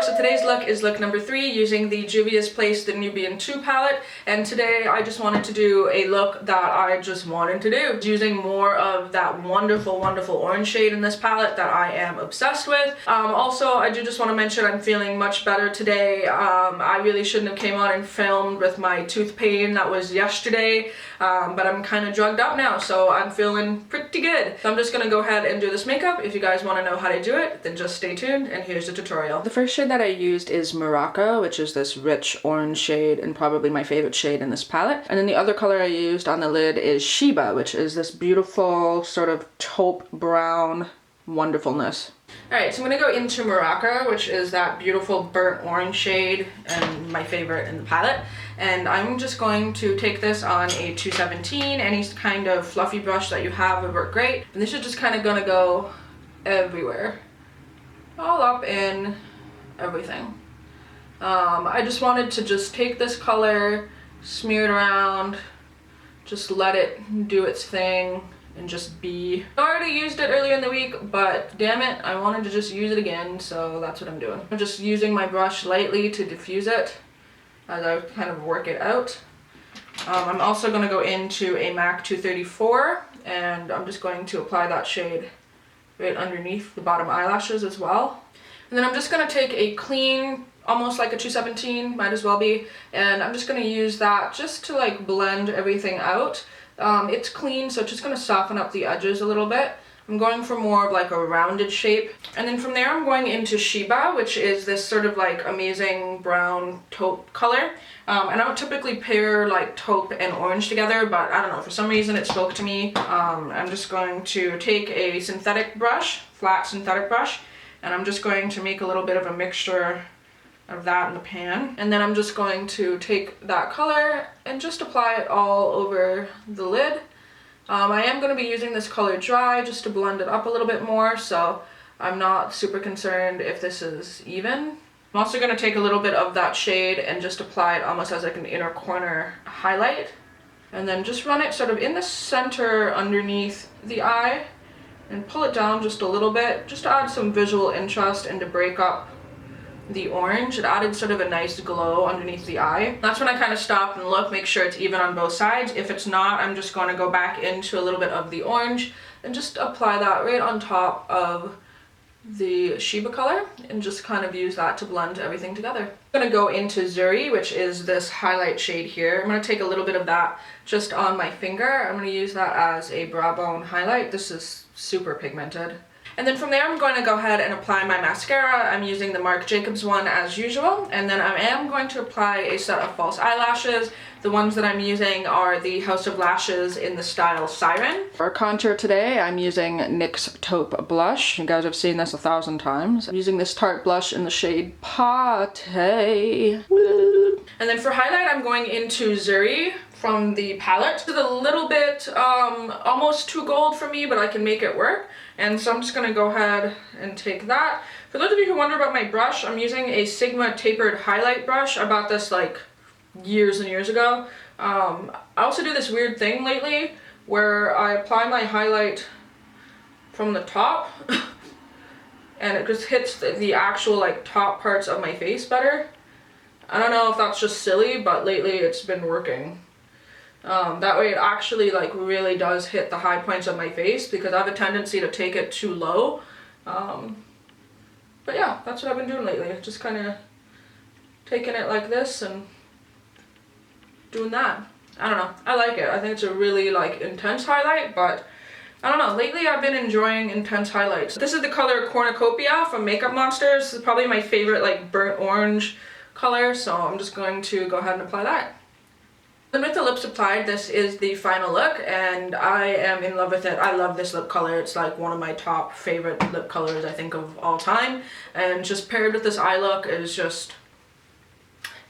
So today's look is look number 3 using the Juvia'S the Nubian 2 palette, and today I just wanted to do a look that I just wanted to do, using more of that wonderful orange shade in this palette that I am obsessed with. Also, I do just want to mention I'm feeling much better today. I really shouldn't have came on and filmed with my tooth pain that was yesterday, but I'm kind of drugged up now, so I'm feeling pretty good. So I'm just gonna go ahead and do this makeup. If you guys want to know how to do it, then just stay tuned and here's the tutorial. The first shade that I used is Morocco, which is this rich orange shade and probably my favorite shade in this palette. And then the other color I used on the lid is Sheba, which is this beautiful sort of taupe brown wonderfulness. Alright, so I'm going to go into Morocco, which is that beautiful burnt orange shade and my favorite in the palette. And I'm just going to take this on a 217. Any kind of fluffy brush that you have would work great. And this is just kind of going to go everywhere. All up in everything. I just wanted to just take this color, smear it around, just let it do its thing and just be. I already used it earlier in the week, but damn it, I wanted to just use it again, so that's what I'm doing. I'm just using my brush lightly to diffuse it as I kind of work it out. I'm also going to go into a MAC 234 and I'm just going to apply that shade right underneath the bottom eyelashes as well. And then I'm just going to take a clean, almost like a 217, might as well be, and I'm just going to use that just to like blend everything out. It's clean, so it's just going to soften up the edges a little bit. I'm going for more of like a rounded shape. And then from there I'm going into Sheba, which is this sort of like amazing brown taupe color. And I don't typically pair like taupe and orange together, but I don't know, for some reason it spoke to me. I'm just going to take a synthetic brush, flat synthetic brush, and I'm just going to make a little bit of a mixture of that in the pan. And then I'm just going to take that color and just apply it all over the lid. I am going to be using this color dry just to blend it up a little bit more, so I'm not super concerned if this is even. I'm also going to take a little bit of that shade and just apply it almost as like an inner corner highlight. And then just run it sort of in the center underneath the eye and pull it down just a little bit, just to add some visual interest and to break up the orange. It added sort of a nice glow underneath the eye. That's when I kind of stop and look, make sure it's even on both sides. If it's not, I'm just going to go back into a little bit of the orange and just apply that right on top of the Sheba color and just kind of use that to blend everything together. I'm going to go into Zuri, which is this highlight shade here. I'm going to take a little bit of that just on my finger. I'm going to use that as a brow bone highlight. This is super pigmented. And then from there I'm going to go ahead and apply my mascara. I'm using the Marc Jacobs one as usual. And then I am going to apply a set of false eyelashes. The ones that I'm using are the House of Lashes in the style Siren. For contour today, I'm using NYX Taupe Blush. You guys have seen this 1,000 times. I'm using this Tarte blush in the shade Pate. And then for highlight, I'm going into Zuri from the palette. It's a little bit almost too gold for me, but I can make it work. And so I'm just going to go ahead and take that. For those of you who wonder about my brush, I'm using a Sigma tapered highlight brush. I bought this like years and years ago. I also do this weird thing lately where I apply my highlight from the top and it just hits the actual like top parts of my face better. I don't know if that's just silly, but lately it's been working. That way it actually like really does hit the high points of my face, because I have a tendency to take it too low. But yeah, that's what I've been doing lately. Just kind of taking it like this and doing that. I don't know. I like it. I think it's a really like intense highlight, but I don't know. Lately I've been enjoying intense highlights. This is the color Cornucopia from Makeup Monster. This is probably my favorite like burnt orange color, so I'm just going to go ahead and apply that. Then with the lips applied, this is the final look, and I am in love with it. I love this lip color. It's like one of my top favorite lip colors I think of all time, and just paired with this eye look is just,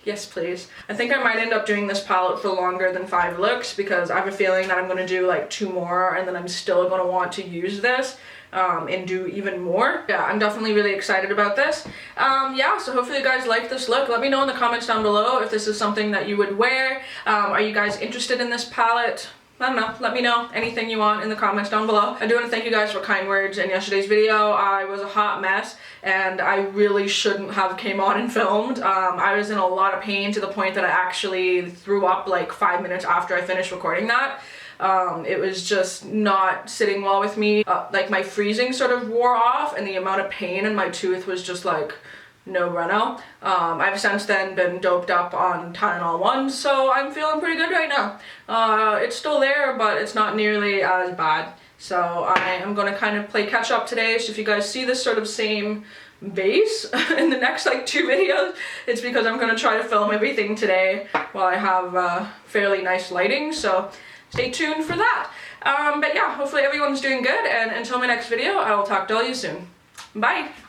yes please. I think I might end up doing this palette for longer than 5 looks, because I have a feeling that I'm going to do like 2 more and then I'm still going to want to use this and do even more. Yeah, I'm definitely really excited about this. Yeah, so hopefully you guys like this look. Let me know in the comments down below if this is something that you would wear. Are you guys interested in this palette? I don't know, let me know anything you want in the comments down below. I do want to thank you guys for kind words in yesterday's video. I was a hot mess and I really shouldn't have came on and filmed. I was in a lot of pain to the point that I actually threw up like 5 minutes after I finished recording that. It was just not sitting well with me. Like my freezing sort of wore off and the amount of pain in my tooth was just like no bueno. I've since then been doped up on Tylenol 1, so I'm feeling pretty good right now. It's still there, but it's not nearly as bad. So I am going to kind of play catch up today. So if you guys see this sort of same base in the next like 2 videos, it's because I'm going to try to film everything today while I have fairly nice lighting. So stay tuned for that. But yeah, hopefully everyone's doing good, and until my next video, I will talk to all you soon. Bye!